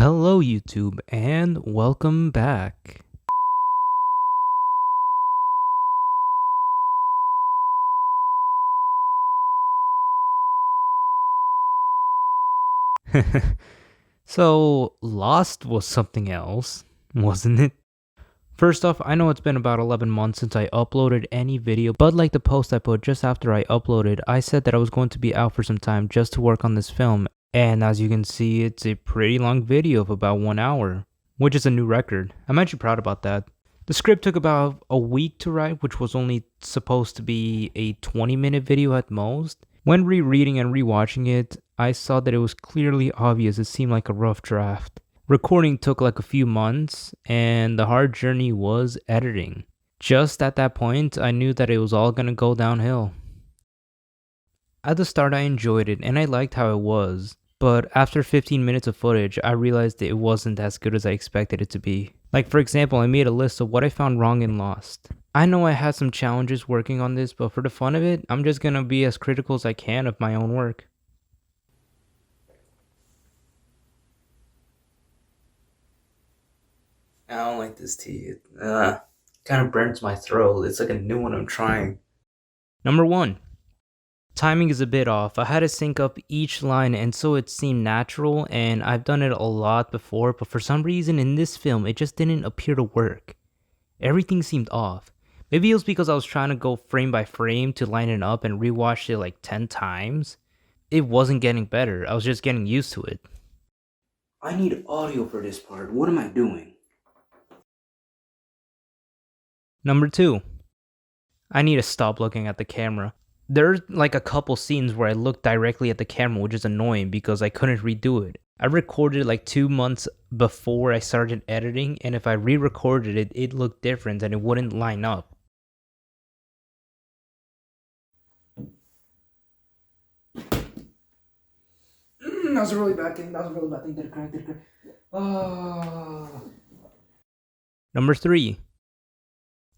Hello YouTube and welcome back. So Lost was something else, wasn't it? First off, I know it's been about 11 months since I uploaded any video, but like the post I put just after I uploaded, I said that I was going to be out for some time just to work on this film, and as you can see, it's a pretty long video of about 1 hour, which is a new record. I'm actually proud about that. The script took about a week to write, which was only supposed to be a 20-minute video at most. When rereading and rewatching it, I saw that it was clearly obvious it seemed like a rough draft. Recording took like a few months, and the hard journey was editing. Just at that point, I knew that it was all gonna go downhill. At the start, I enjoyed it and I liked how it was, but after 15 minutes of footage, I realized that it wasn't as good as I expected it to be. Like for example, I made a list of what I found wrong in Lost. I know I had some challenges working on this, but for the fun of it, I'm just gonna be as critical as I can of my own work. I don't like this tea. It kind of burns my throat. It's like a new one I'm trying. Number 1. Timing is a bit off. I had to sync up each line and so it seemed natural, and I've done it a lot before, but for some reason in this film it just didn't appear to work. Everything seemed off. Maybe it was because I was trying to go frame by frame to line it up and rewatched it like 10 times. It wasn't getting better. I was just getting used to it. I need audio for this part. What am I doing? Number 2. I need to stop looking at the camera. There's like a couple scenes where I looked directly at the camera, which is annoying because I couldn't redo it. I recorded like 2 months before I started editing, and if I re-recorded it, it looked different and it wouldn't line up. That was a really bad thing. Did it crack? Number 3.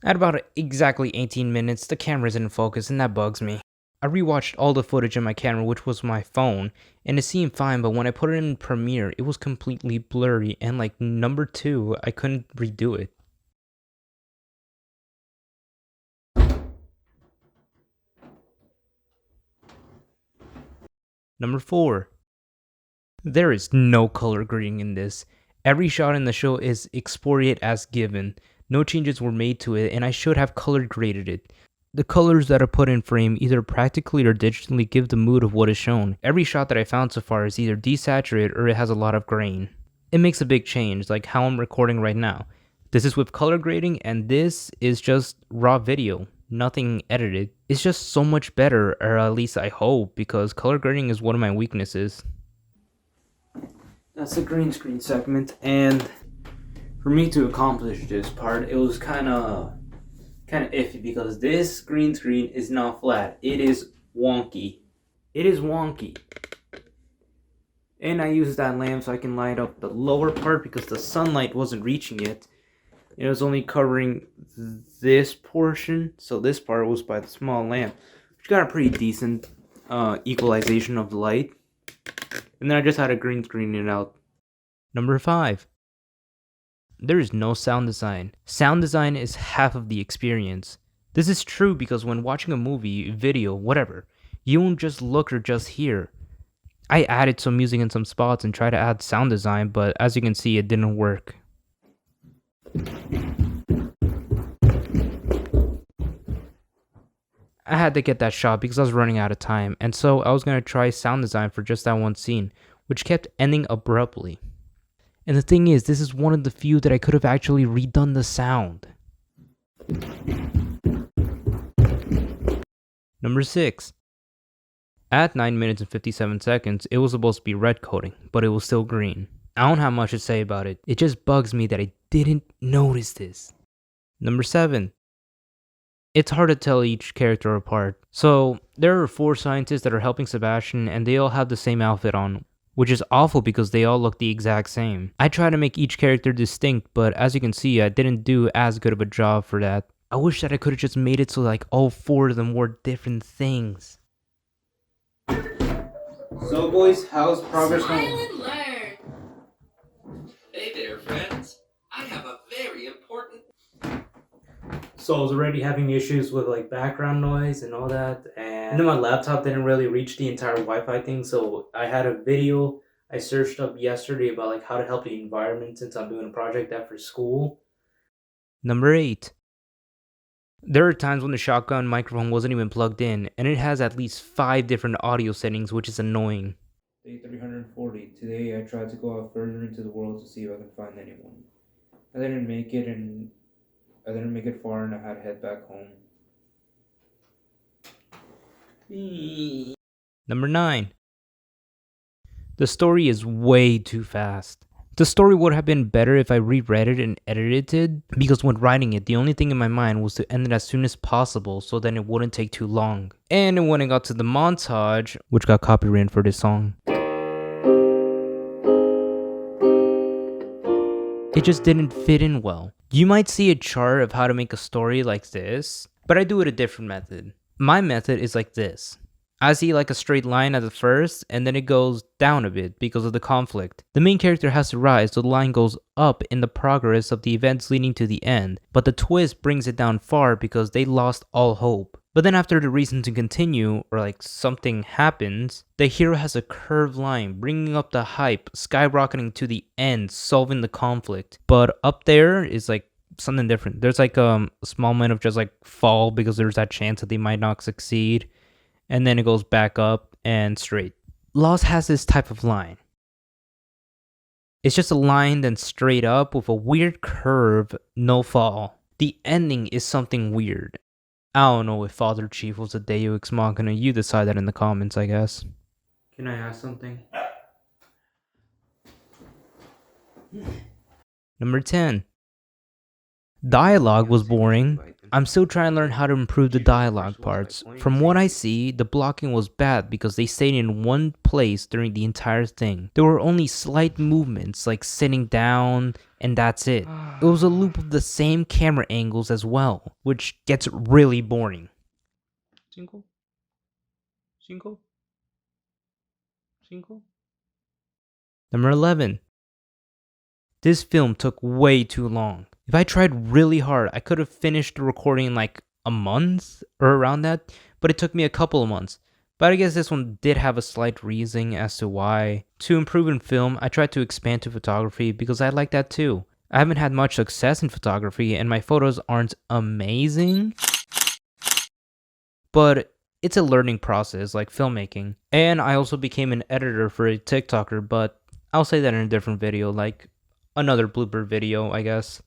At about exactly 18 minutes, the camera isn't in focus and that bugs me. I rewatched all the footage on my camera, which was my phone, and it seemed fine, but when I put it in Premiere, it was completely blurry, and like number 2, I couldn't redo it. Number 4. There is no color grading in this. Every shot in the show is exported as given. No changes were made to it, and I should have color graded it. The colors that are put in frame, either practically or digitally, give the mood of what is shown. Every shot that I found so far is either desaturated or it has a lot of grain. It makes a big change, like how I'm recording right now. This is with color grading, and this is just raw video, nothing edited. It's just so much better, or at least I hope, because color grading is one of my weaknesses. That's the green screen segment, and for me to accomplish this part, it was kind of iffy because this green screen is not flat. It is wonky. And I used that lamp so I can light up the lower part because the sunlight wasn't reaching it. It was only covering this portion, so this part was by the small lamp, which got a pretty decent equalization of the light. And then I just had to green screen it out. Number 5. There is no sound design. Sound design is half of the experience. This is true because when watching a movie, video, whatever, you won't just look or just hear. I added some music in some spots and tried to add sound design, but as you can see, it didn't work. I had to get that shot because I was running out of time, and so I was going to try sound design for just that one scene, which kept ending abruptly. And the thing is, this is one of the few that I could have actually redone the sound. Number 6. At 9 minutes and 57 seconds, it was supposed to be red coding, but it was still green. I don't have much to say about it. It just bugs me that I didn't notice this. Number 7. It's hard to tell each character apart. So, there are 4 scientists that are helping Sebastian, and they all have the same outfit on, which is awful because they all look the exact same. I try to make each character distinct, but as you can see, I didn't do as good of a job for that. I wish that I could have just made it so like all 4 of them wore different things. So boys, how's progress going? Hey there, friends. I have a very important. So I was already having issues with like background noise and all that, and then my laptop didn't really reach the entire Wi-Fi thing. So I had a video I searched up yesterday about like how to help the environment since I'm doing a project after school. Number 8. There are times when the shotgun microphone wasn't even plugged in, and it has at least 5 different audio settings, which is annoying. Day 340. Today I tried to go out further into the world to see if I could find anyone. I didn't make it, and I didn't make it far, and I had to head back home. Number 9. The story is way too fast. The story would have been better if I reread it and edited it, because when writing it, the only thing in my mind was to end it as soon as possible so then it wouldn't take too long. And when it got to the montage, which got copyrighted for this song, it just didn't fit in well. You might see a chart of how to make a story like this, but I do it a different method. My method is like this. I see like a straight line at the first, and then it goes down a bit because of the conflict. The main character has to rise, so the line goes up in the progress of the events leading to the end, but the twist brings it down far because they lost all hope. But then after the reason to continue, or like something happens, the hero has a curved line, bringing up the hype, skyrocketing to the end, solving the conflict. But up there is like something different. There's like a small moment of just like fall because there's that chance that they might not succeed. And then it goes back up and straight. Lost has this type of line. It's just a line then straight up with a weird curve, no fall. The ending is something weird. I don't know if Father Chief was a Deus Ex Machina. You decide that in the comments, I guess. Can I ask something? Number 10. Dialogue was boring. I'm still trying to learn how to improve the dialogue parts. From what I see, the blocking was bad because they stayed in one place during the entire thing. There were only slight movements like sitting down and that's it. It was a loop of the same camera angles as well, which gets really boring. Cinco? Number 11. This film took way too long. If I tried really hard, I could have finished the recording in like a month or around that, but it took me a couple of months. But I guess this one did have a slight reasoning as to why. To improve in film, I tried to expand to photography because I like that too. I haven't had much success in photography and my photos aren't amazing, but it's a learning process like filmmaking. And I also became an editor for a TikToker, but I'll say that in a different video, like another blooper video, I guess.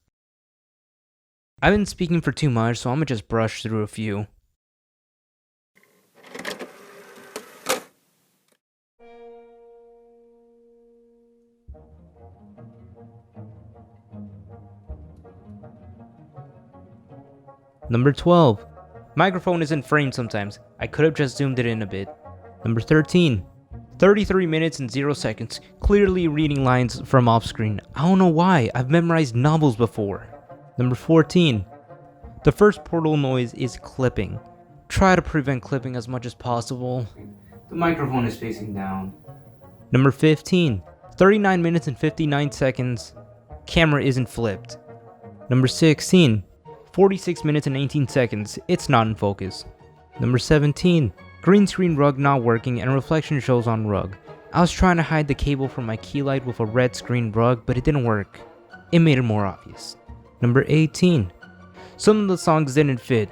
I've been speaking for too much, so I'm gonna just brush through a few. Number 12. Microphone isn't framed sometimes. I could have just zoomed it in a bit. Number 13. 33 minutes and 0 seconds, clearly reading lines from off screen. I don't know why, I've memorized novels before. Number 14. The first portal noise is clipping. Try to prevent clipping as much as possible. The microphone is facing down. Number 15. 39 minutes and 59 seconds. Camera isn't flipped. Number 16. 46 minutes and 18 seconds. It's not in focus. Number 17. Green screen rug not working and reflection shows on rug. I was trying to hide the cable from my key light with a red screen rug, but it didn't work. It made it more obvious. Number 18. Some of the songs didn't fit.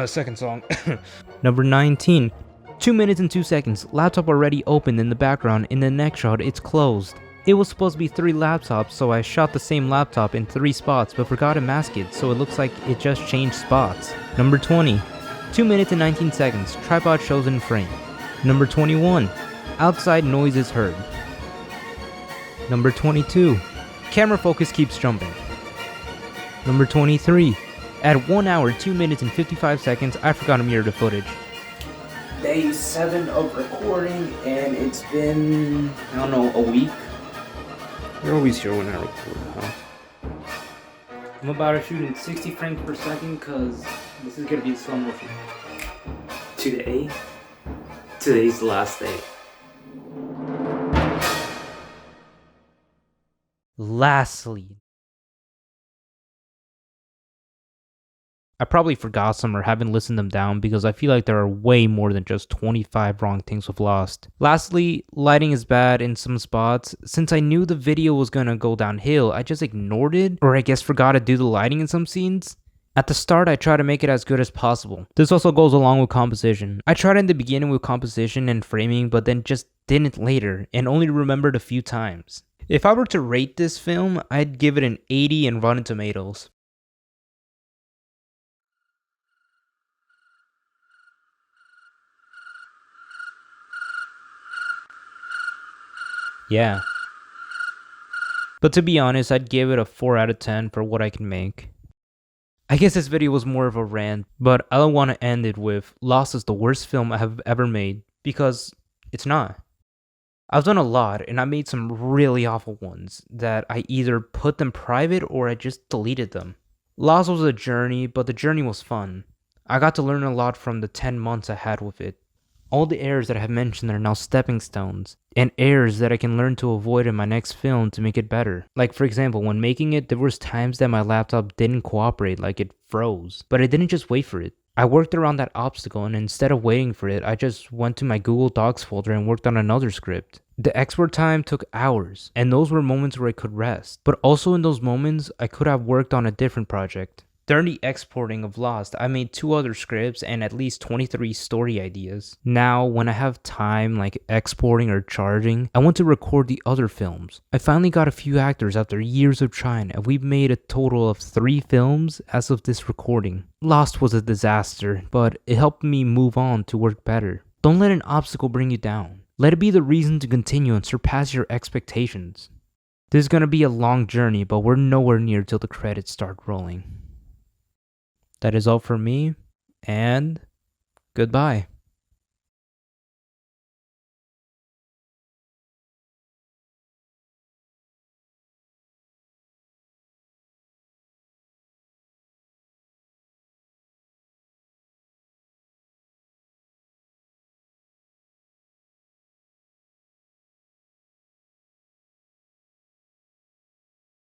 Second song. Number 19. 2 minutes and 2 seconds. Laptop already opened in the background. In the next shot, it's closed. It was supposed to be 3 laptops, so I shot the same laptop in 3 spots, but forgot to mask it, so it looks like it just changed spots. Number 20. 2 minutes and 19 seconds. Tripod shows in frame. Number 21. Outside noise is heard. Number 22. Camera focus keeps jumping. Number 23. At 1 hour, 2 minutes and 55 seconds, I forgot to mirror the footage. Day 7 of recording, and it's been, I don't know, a week. You're always here when I record, huh? I'm about to shoot in 60 frames per second because this is gonna be slow motion. Today's the last day. lastly, I probably forgot some or haven't listened them down because I feel like there are way more than just 25 wrong things with Lost. Lastly, lighting is bad in some spots. Since I knew the video was gonna go downhill, I just ignored it, or I guess forgot to do the lighting in some scenes. At the start, I try to make it as good as possible. This also goes along with composition. I tried in the beginning with composition and framing, but then just didn't later, and only remembered a few times. If I were to rate this film, I'd give it an 80 in Rotten Tomatoes. Yeah. But to be honest, I'd give it a 4 out of 10 for what I can make. I guess this video was more of a rant, but I don't want to end it with Lost is the worst film I have ever made, because it's not. I've done a lot, and I made some really awful ones that I either put them private or I just deleted them. Lost was a journey, but the journey was fun. I got to learn a lot from the 10 months I had with it. All the errors that I have mentioned are now stepping stones, and errors that I can learn to avoid in my next film to make it better. Like for example, when making it, there was times that my laptop didn't cooperate, like it froze, but I didn't just wait for it. I worked around that obstacle, and instead of waiting for it, I just went to my Google Docs folder and worked on another script. The export time took hours, and those were moments where I could rest. But also in those moments, I could have worked on a different project. During the exporting of Lost, I made 2 other scripts and at least 23 story ideas. Now, when I have time like exporting or charging, I want to record the other films. I finally got a few actors after years of trying, and we've made a total of 3 films as of this recording. Lost was a disaster, but it helped me move on to work better. Don't let an obstacle bring you down. Let it be the reason to continue and surpass your expectations. This is gonna be a long journey, but we're nowhere near till the credits start rolling. That is all for me, and goodbye.